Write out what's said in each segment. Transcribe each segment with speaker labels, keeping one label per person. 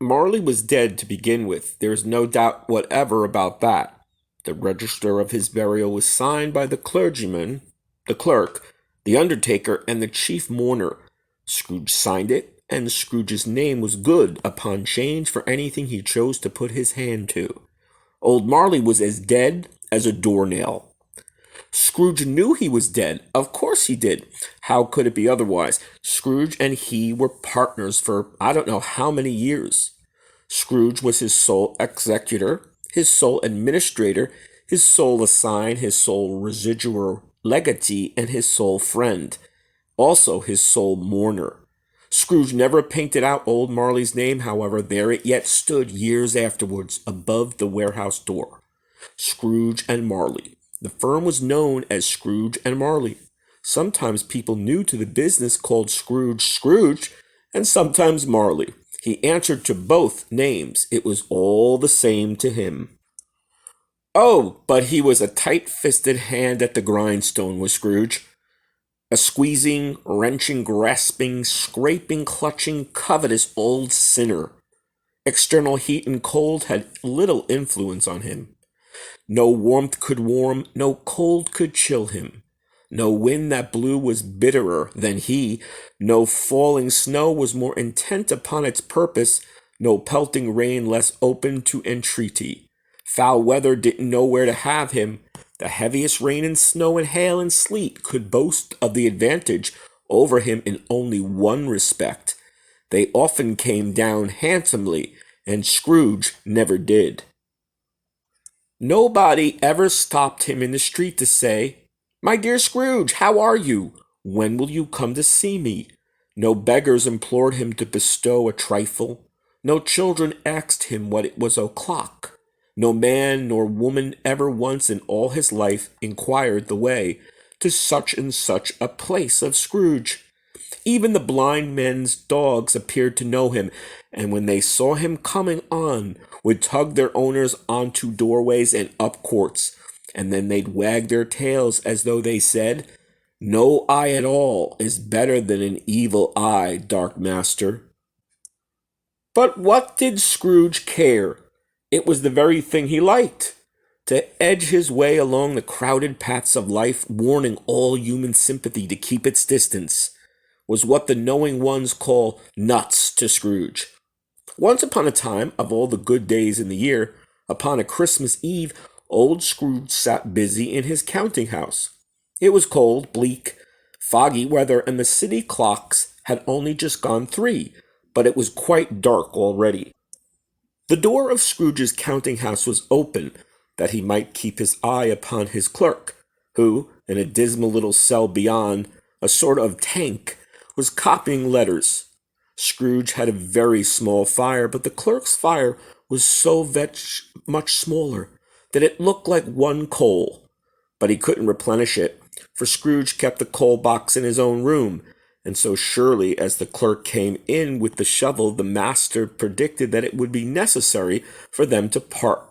Speaker 1: Marley was dead to begin with. There is no doubt whatever about that. The register of his burial was signed by the clergyman, the clerk, the undertaker, and the chief mourner. Scrooge signed it, and Scrooge's name was good upon change for anything he chose to put his hand to. Old Marley was as dead as a doornail. Scrooge knew he was dead. Of course he did. How could it be otherwise? Scrooge and he were partners for I don't know how many years. Scrooge was his sole executor, his sole administrator, his sole assign, his sole residual legatee, and his sole friend. Also his sole mourner. Scrooge never painted out old Marley's name, however, there it yet stood years afterwards above the warehouse door. Scrooge and Marley. The firm was known as Scrooge and Marley. Sometimes people new to the business called Scrooge, and sometimes Marley. He answered to both names. It was all the same to him. Oh, but he was a tight-fisted hand at the grindstone, was Scrooge. A squeezing, wrenching, grasping, scraping, clutching, covetous old sinner. External heat and cold had little influence on him. No warmth could warm, no cold could chill him. No wind that blew was bitterer than he. No falling snow was more intent upon its purpose. No pelting rain less open to entreaty. Foul weather didn't know where to have him. The heaviest rain and snow and hail and sleet could boast of the advantage over him in only one respect. They often came down handsomely, and Scrooge never did. Nobody ever stopped him in the street to say, "My dear Scrooge, how are you? When will you come to see me?" No beggars implored him to bestow a trifle. No children asked him what it was o'clock. No man nor woman ever once in all his life inquired the way to such and such a place of Scrooge. Even the blind men's dogs appeared to know him, and when they saw him coming on, would tug their owners onto doorways and up courts, and then they'd wag their tails as though they said, "No eye at all is better than an evil eye, dark master." But what did Scrooge care? It was the very thing he liked. To edge his way along the crowded paths of life, warning all human sympathy to keep its distance, was what the knowing ones call nuts to Scrooge. Once upon a time, of all the good days in the year, upon a Christmas Eve, old Scrooge sat busy in his counting house. It was cold, bleak, foggy weather, and the city clocks had only just gone 3, but it was quite dark already. The door of Scrooge's counting house was open, that he might keep his eye upon his clerk, who, in a dismal little cell beyond, a sort of tank, was copying letters. Scrooge had a very small fire, but the clerk's fire was so much smaller that it looked like one coal. But he couldn't replenish it, for Scrooge kept the coal box in his own room, and so surely as the clerk came in with the shovel, the master predicted that it would be necessary for them to part.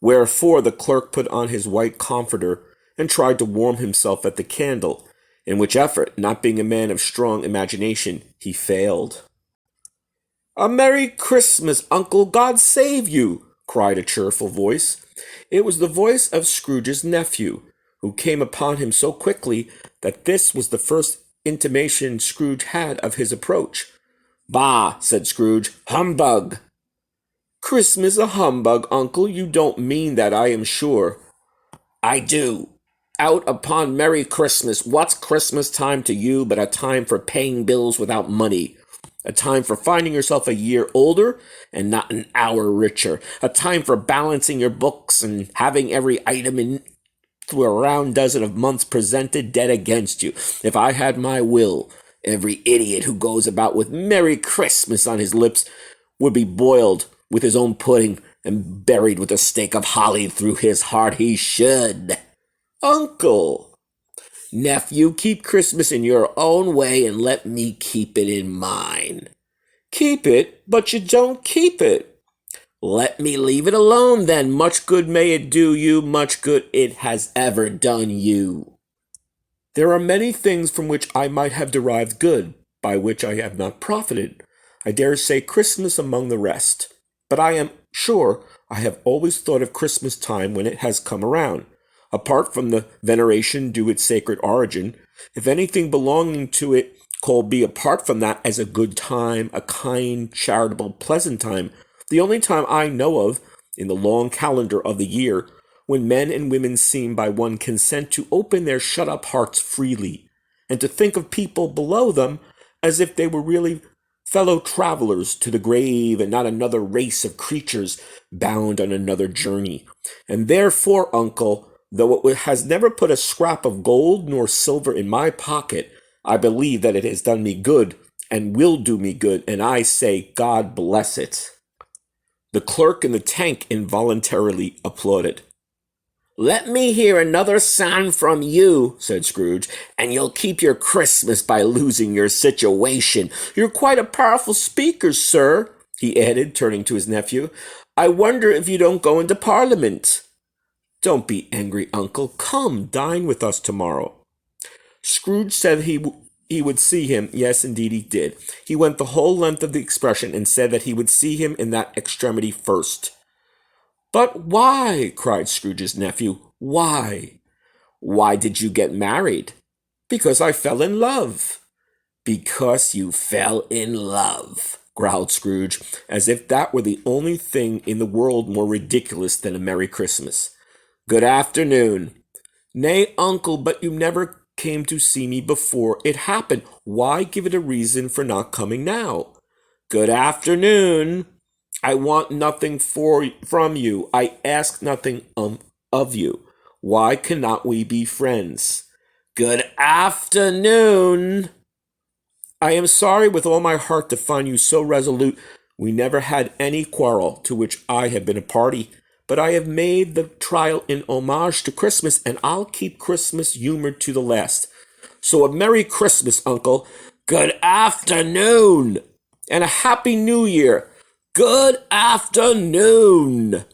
Speaker 1: Wherefore the clerk put on his white comforter and tried to warm himself at the candle, in which effort, not being a man of strong imagination, he failed. "A Merry Christmas, Uncle! God save you!" cried a cheerful voice. It was the voice of Scrooge's nephew, who came upon him so quickly that this was the first intimation Scrooge had of his approach. "Bah!" said Scrooge. "Humbug!" "Christmas a humbug, Uncle? You don't mean that, I am sure." "I do. Out upon Merry Christmas. What's Christmas time to you but a time for paying bills without money? A time for finding yourself a year older and not an hour richer. A time for balancing your books and having every item in through a round dozen of months presented dead against you. If I had my will, every idiot who goes about with Merry Christmas on his lips would be boiled with his own pudding and buried with a stake of holly through his heart. He should." "Uncle!" "Nephew, keep Christmas in your own way and let me keep it in mine." "Keep it, but you don't keep it." "Let me leave it alone, then. Much good may it do you, much good it has ever done you." "There are many things from which I might have derived good, by which I have not profited. I dare say Christmas among the rest. But I am sure I have always thought of Christmas time when it has come around. Apart from the veneration due its sacred origin, if anything belonging to it called be apart from that as a good time, a kind, charitable, pleasant time, the only time I know of in the long calendar of the year, when men and women seem by one consent to open their shut-up hearts freely, and to think of people below them as if they were really fellow travelers to the grave and not another race of creatures bound on another journey. And therefore, uncle, though it has never put a scrap of gold nor silver in my pocket, I believe that it has done me good and will do me good, and I say, God bless it. The clerk in the tank involuntarily applauded. Let me hear another sound from you, said Scrooge, and you'll keep your Christmas by losing your situation. You're quite a powerful speaker, sir, he added, turning to his nephew. I wonder if you don't go into Parliament. Don't be angry, uncle. Come, dine with us tomorrow. Scrooge said he would see him. Yes, indeed he did. He went the whole length of the expression and said that he would see him in that extremity first. But why? Cried Scrooge's nephew. Why? Why did you get married? Because I fell in love. Because you fell in love, growled Scrooge, as if that were the only thing in the world more ridiculous than a Merry Christmas. Good afternoon. Nay, uncle, but you never came to see me before it happened. Why give it a reason for not coming now? Good afternoon. I want nothing from you. I ask nothing of you. Why cannot we be friends? Good afternoon. I am sorry with all my heart to find you so resolute. We never had any quarrel to which I have been a party, but I have made the trial in homage to Christmas, and I'll keep Christmas humored to the last. So a Merry Christmas, uncle. Good afternoon. And a Happy New Year. Good afternoon.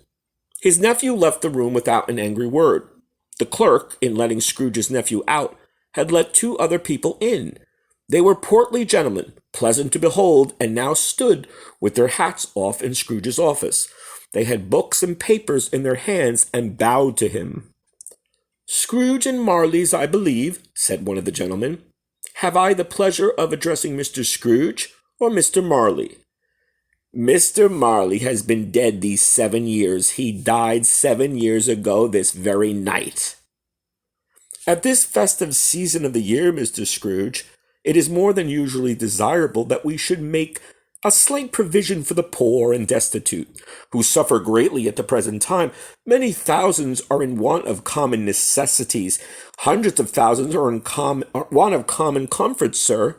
Speaker 1: His nephew left the room without an angry word. The clerk, in letting Scrooge's nephew out, had let two other people in. They were portly gentlemen, pleasant to behold, and now stood with their hats off in Scrooge's office. They had books and papers in their hands and bowed to him. Scrooge and Marley's, I believe, said one of the gentlemen. Have I the pleasure of addressing Mr. Scrooge or Mr. Marley? Mr. Marley has been dead these 7 years. He died 7 years ago this very night. At this festive season of the year, Mr. Scrooge, it is more than usually desirable that we should make a slight provision for the poor and destitute, who suffer greatly at the present time. Many thousands are in want of common necessities. Hundreds of thousands are in want of common comforts, sir.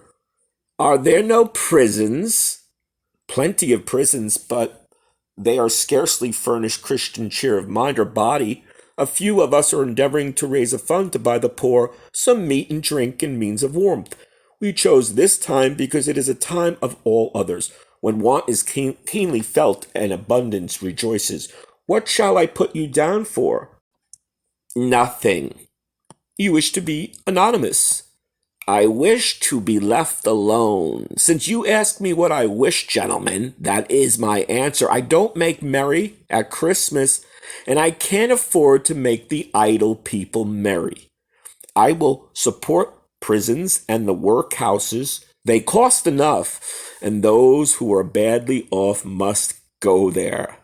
Speaker 1: Are there no prisons? Plenty of prisons, but they are scarcely furnished Christian cheer of mind or body. A few of us are endeavoring to raise a fund to buy the poor some meat and drink and means of warmth. We chose this time because it is a time of all others, when want is keenly felt and abundance rejoices. What shall I put you down for? Nothing. You wish to be anonymous. I wish to be left alone. Since you ask me what I wish, gentlemen, that is my answer. I don't make merry at Christmas, and I can't afford to make the idle people merry. I will support prisons and the workhouses. They cost enough, and those who are badly off must go there.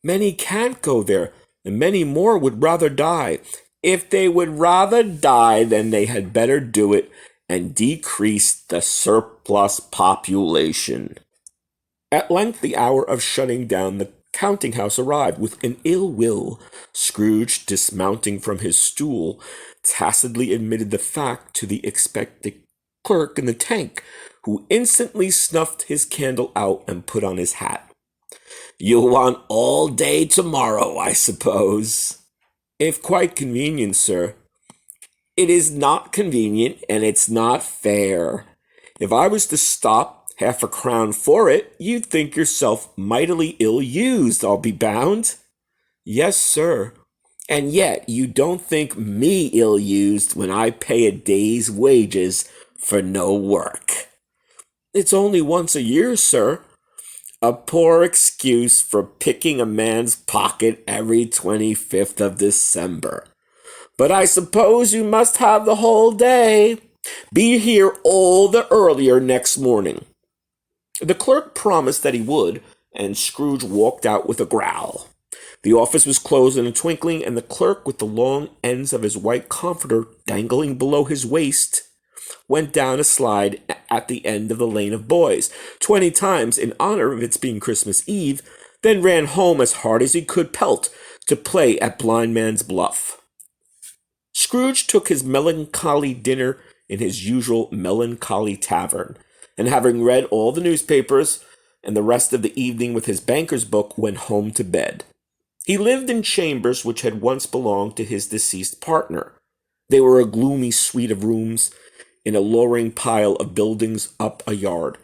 Speaker 1: Many can't go there, and many more would rather die. If they would rather die, then they had better do it and decrease the surplus population. At length the hour of shutting down the counting-house arrived. With an ill will, Scrooge, dismounting from his stool, tacitly admitted the fact to the expectant clerk in the tank, who instantly snuffed his candle out and put on his hat. You'll want all day tomorrow, I suppose. If quite convenient, sir. It is not convenient, and it's not fair. If I was to stop £half-a-crown for it, you'd think yourself mightily ill-used, I'll be bound. Yes, sir. And yet you don't think me ill-used when I pay a day's wages for no work. It's only once a year, sir. A poor excuse for picking a man's pocket every 25th of December. But I suppose you must have the whole day. Be here all the earlier next morning." The clerk promised that he would, and Scrooge walked out with a growl. The office was closed in a twinkling, and the clerk, with the long ends of his white comforter dangling below his waist, went down a slide at the end of the lane of boys 20 times in honor of its being Christmas Eve, then ran home as hard as he could pelt to play at blind man's bluff. Scrooge took his melancholy dinner in his usual melancholy tavern, and having read all the newspapers and the rest of the evening with his banker's book, went home to bed. He lived in chambers which had once belonged to his deceased partner. They were a gloomy suite of rooms in a lowering pile of buildings up a yard.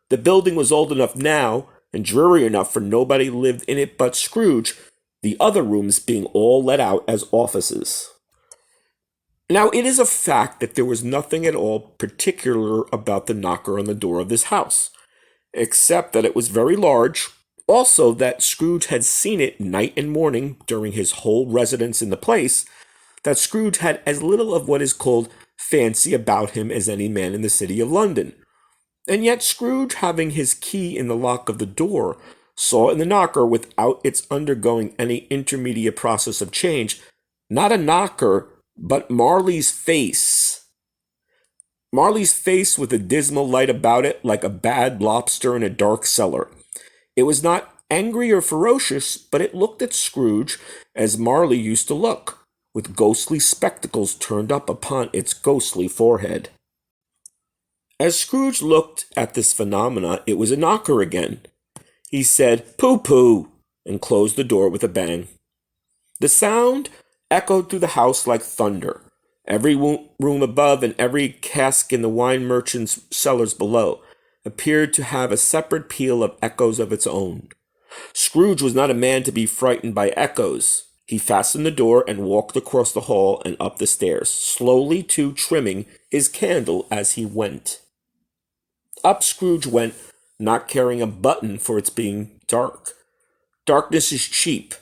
Speaker 1: The building was old enough now and dreary enough for nobody lived in it but Scrooge, the other rooms being all let out as offices. Now, it is a fact that there was nothing at all particular about the knocker on the door of this house, except that it was very large, also that Scrooge had seen it night and morning during his whole residence in the place, that Scrooge had as little of what is called fancy about him as any man in the city of London. And yet Scrooge, having his key in the lock of the door, saw in the knocker, without its undergoing any intermediate process of change, not a knocker, but Marley's face. Marley's face with a dismal light about it like a bad lobster in a dark cellar. It was not angry or ferocious, but it looked at Scrooge as Marley used to look, with ghostly spectacles turned up upon its ghostly forehead. As Scrooge looked at this phenomena, it was a knocker again. He said, "Pooh-pooh," and closed the door with a bang. The sound echoed through the house like thunder. Every room above and every cask in the wine merchant's cellars below appeared to have a separate peal of echoes of its own. Scrooge was not a man to be frightened by echoes. He fastened the door and walked across the hall and up the stairs, slowly too trimming his candle as he went. Up Scrooge went, not caring a button for its being dark. Darkness is cheap,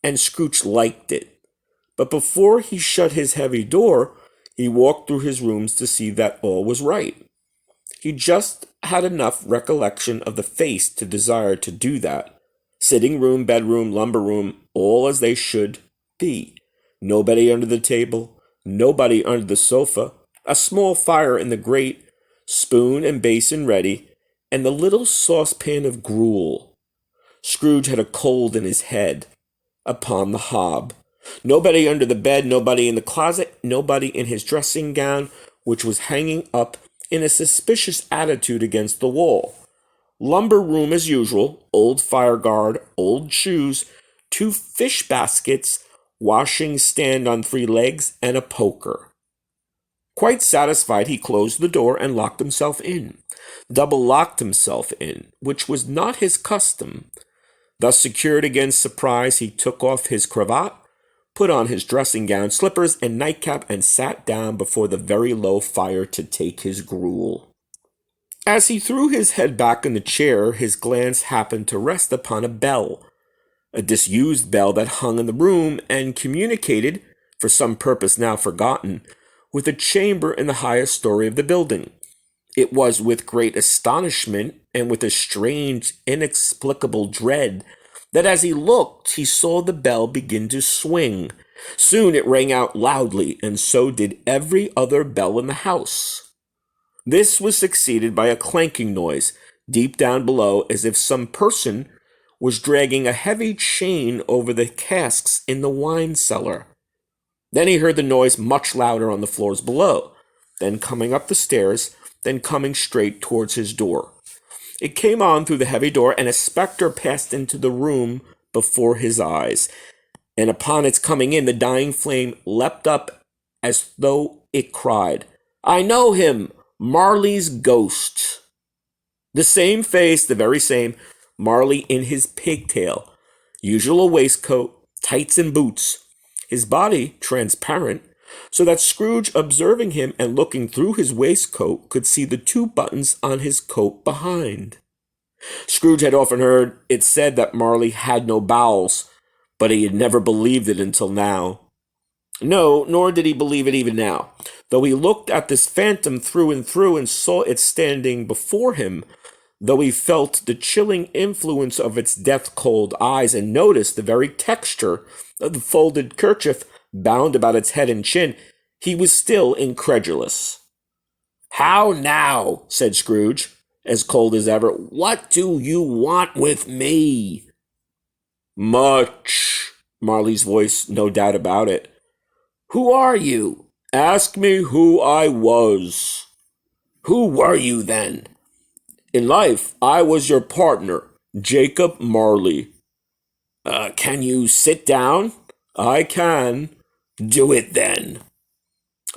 Speaker 1: and Scrooge liked it. But before he shut his heavy door, he walked through his rooms to see that all was right. He just had enough recollection of the face to desire to do that. Sitting room, bedroom, lumber room, all as they should be. Nobody under the table, nobody under the sofa, a small fire in the grate, spoon and basin ready, and the little saucepan of gruel. Scrooge had a cold in his head, upon the hob. Nobody under the bed, nobody in the closet, nobody in his dressing gown, which was hanging up in a suspicious attitude against the wall. Lumber room as usual, old fire guard, old shoes, 2 fish baskets, washing stand on 3 legs, and a poker. Quite satisfied, he closed the door and locked himself in. Double-locked himself in, which was not his custom. Thus secured against surprise, he took off his cravat, put on his dressing gown, slippers, and nightcap, and sat down before the very low fire to take his gruel. As he threw his head back in the chair, his glance happened to rest upon a bell, a disused bell that hung in the room and communicated, for some purpose now forgotten, with a chamber in the highest story of the building. It was with great astonishment and with a strange, inexplicable dread that as he looked, he saw the bell begin to swing. Soon it rang out loudly, and so did every other bell in the house. This was succeeded by a clanking noise deep down below, as if some person was dragging a heavy chain over the casks in the wine cellar. Then he heard the noise much louder on the floors below, then coming up the stairs, then coming straight towards his door. It came on through the heavy door, and a spectre passed into the room before his eyes. And upon its coming in, the dying flame leapt up as though it cried, "I know him, Marley's ghost." The same face, the very same, Marley in his pigtail, usual waistcoat, tights and boots, his body transparent, so that Scrooge, observing him and looking through his waistcoat, could see the two buttons on his coat behind. Scrooge had often heard it said that Marley had no bowels, but he had never believed it until now. No, nor did he believe it even now. Though he looked at this phantom through and through and saw it standing before him, though he felt the chilling influence of its death-cold eyes and noticed the very texture of the folded kerchief bound about its head and chin, he was still incredulous. "How now?" said Scrooge, as cold as ever. "What do you want with me?" "Much," Marley's voice, no doubt about it. "Who are you?" "Ask me who I was." "Who were you then?" "In life, I was your partner, Jacob Marley." Can you sit down?" "I can." "Do it then."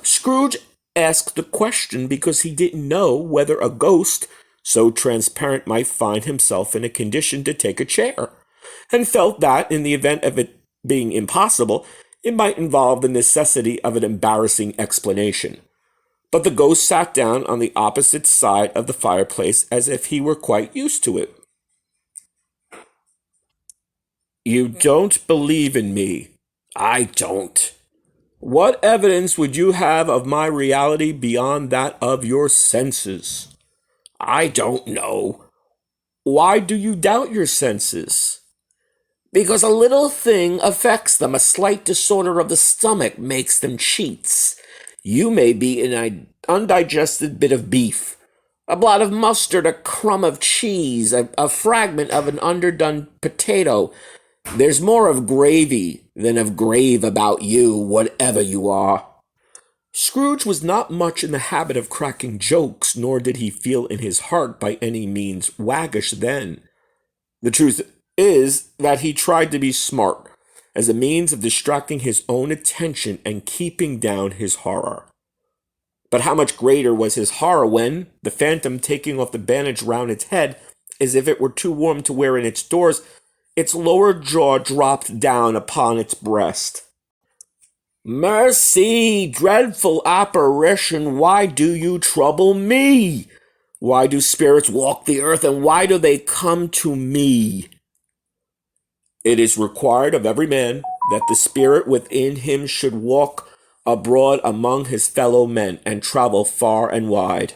Speaker 1: Scrooge asked the question because he didn't know whether a ghost so transparent might find himself in a condition to take a chair, and felt that, in the event of it being impossible, it might involve the necessity of an embarrassing explanation. But the ghost sat down on the opposite side of the fireplace as if he were quite used to it. "You don't believe in me." "I don't." "What evidence would you have of my reality beyond that of your senses?" "I don't know." "Why do you doubt your senses?" "Because a little thing affects them. A slight disorder of the stomach makes them cheats. You may be an undigested bit of beef, a blot of mustard, a crumb of cheese, a fragment of an underdone potato. There's more of gravy than of grave about you, whatever you are." Scrooge was not much in the habit of cracking jokes, nor did he feel in his heart by any means waggish then. The truth is that he tried to be smart, as a means of distracting his own attention and keeping down his horror. But how much greater was his horror when, the phantom taking off the bandage round its head, as if it were too warm to wear in its doors, its lower jaw dropped down upon its breast. "Mercy, dreadful apparition, why do you trouble me? Why do spirits walk the earth, and why do they come to me?" "It is required of every man that the spirit within him should walk abroad among his fellow men, and travel far and wide.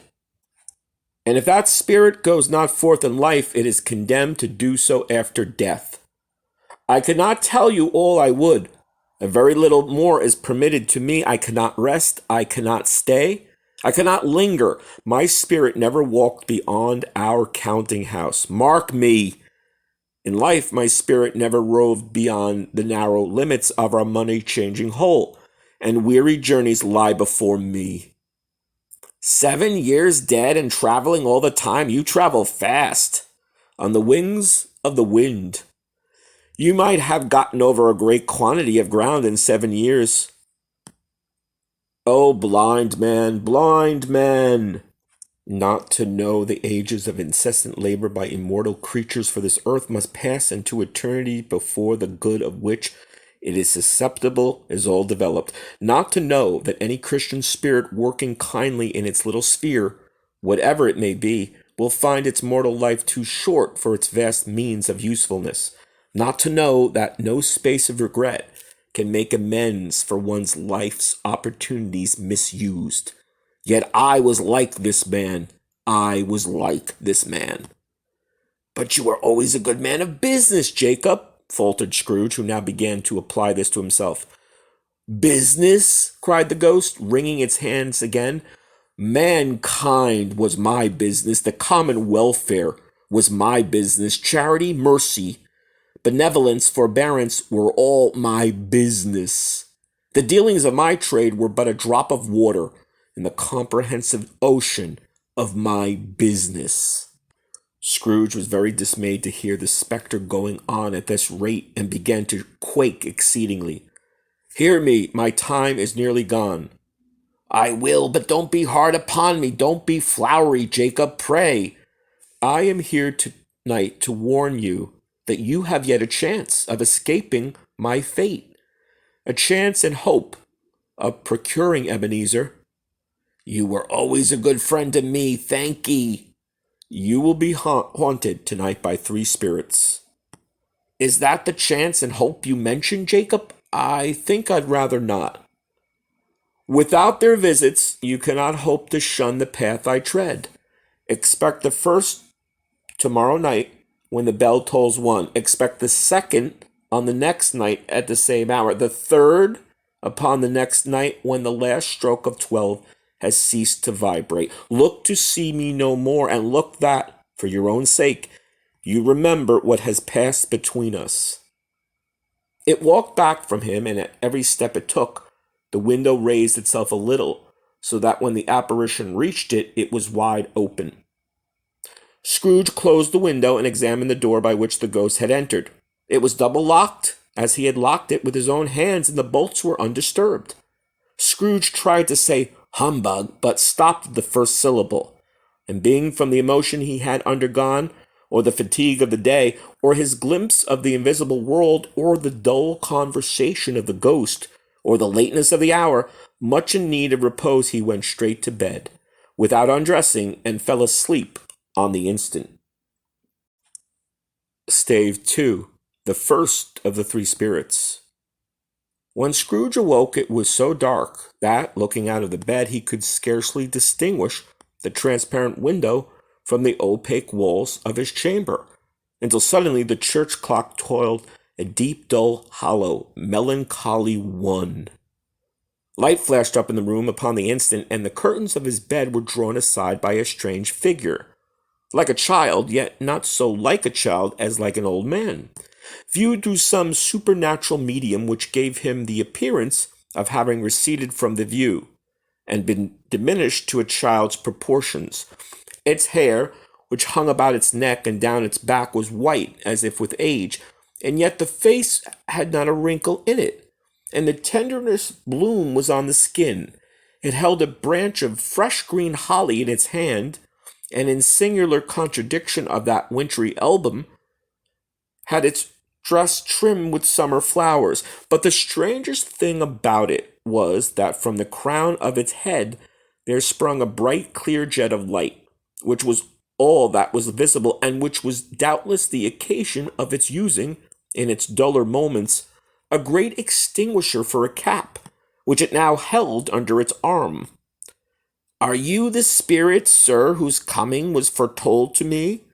Speaker 1: And if that spirit goes not forth in life, it is condemned to do so after death. I cannot tell you all I would. A very little more is permitted to me. I cannot rest. I cannot stay. I cannot linger. My spirit never walked beyond our counting house. Mark me. In life, my spirit never roved beyond the narrow limits of our money-changing hole, and weary journeys lie before me. 7 years dead and traveling all the time. You travel fast, on the wings of the wind. You might have gotten over a great quantity of ground in 7 years. Oh, blind man, blind man! Not to know the ages of incessant labor by immortal creatures for this earth must pass into eternity before the good of which it is susceptible is all developed. Not to know that any Christian spirit working kindly in its little sphere, whatever it may be, will find its mortal life too short for its vast means of usefulness. Not to know that no space of regret can make amends for one's life's opportunities misused. Yet I was like this man. I was like this man. But you were always a good man of business, Jacob, faltered Scrooge, who now began to apply this to himself. Business? Cried the ghost, wringing its hands again. Mankind was my business. The common welfare was my business. Charity, mercy, benevolence, forbearance were all my business. The dealings of my trade were but a drop of water in the comprehensive ocean of my business. Scrooge was very dismayed to hear the spectre going on at this rate, and began to quake exceedingly. Hear me, my time is nearly gone. I will, but don't be hard upon me. Don't be flowery, Jacob, pray. I am here tonight to warn you that you have yet a chance of escaping my fate. A chance and hope of procuring Ebeneezer. You were always a good friend to me, thank ye. You will be haunted tonight by 3 spirits. Is that the chance and hope you mentioned, Jacob? I think I'd rather not. Without their visits, you cannot hope to shun the path I tread. Expect the first tomorrow night when the bell tolls 1. Expect the second on the next night at the same hour. The third upon the next night when the last stroke of 12 has ceased to vibrate. Look to see me no more, and look that, for your own sake, you remember what has passed between us. It walked back from him, and at every step it took, the window raised itself a little, so that when the apparition reached it, it was wide open. Scrooge closed the window and examined the door by which the ghost had entered. It was double locked, as he had locked it with his own hands, and the bolts were undisturbed. Scrooge tried to say humbug, but stopped at the first syllable, and being from the emotion he had undergone, or the fatigue of the day, or his glimpse of the invisible world, or the dull conversation of the ghost, or the lateness of the hour, much in need of repose, he went straight to bed, without undressing, and fell asleep on the instant. Stave 2. The first of the 3 spirits. When Scrooge awoke, it was so dark that, looking out of the bed, he could scarcely distinguish the transparent window from the opaque walls of his chamber, until suddenly the church clock tolled a deep, dull, hollow, melancholy 1. Light flashed up in the room upon the instant, and the curtains of his bed were drawn aside by a strange figure, like a child, yet not so like a child as like an old man, viewed through some supernatural medium which gave him the appearance of having receded from the view, and been diminished to a child's proportions. Its hair, which hung about its neck and down its back, was white as if with age, and yet the face had not a wrinkle in it, and the tenderest bloom was on the skin. It held a branch of fresh green holly in its hand, and in singular contradiction of that wintry album, had its dress trimmed with summer flowers. But the strangest thing about it was that from the crown of its head there sprung a bright clear jet of light, which was all that was visible, and which was doubtless the occasion of its using, in its duller moments, a great extinguisher for a cap, which it now held under its arm. "Are you the spirit, sir, whose coming was foretold to me?"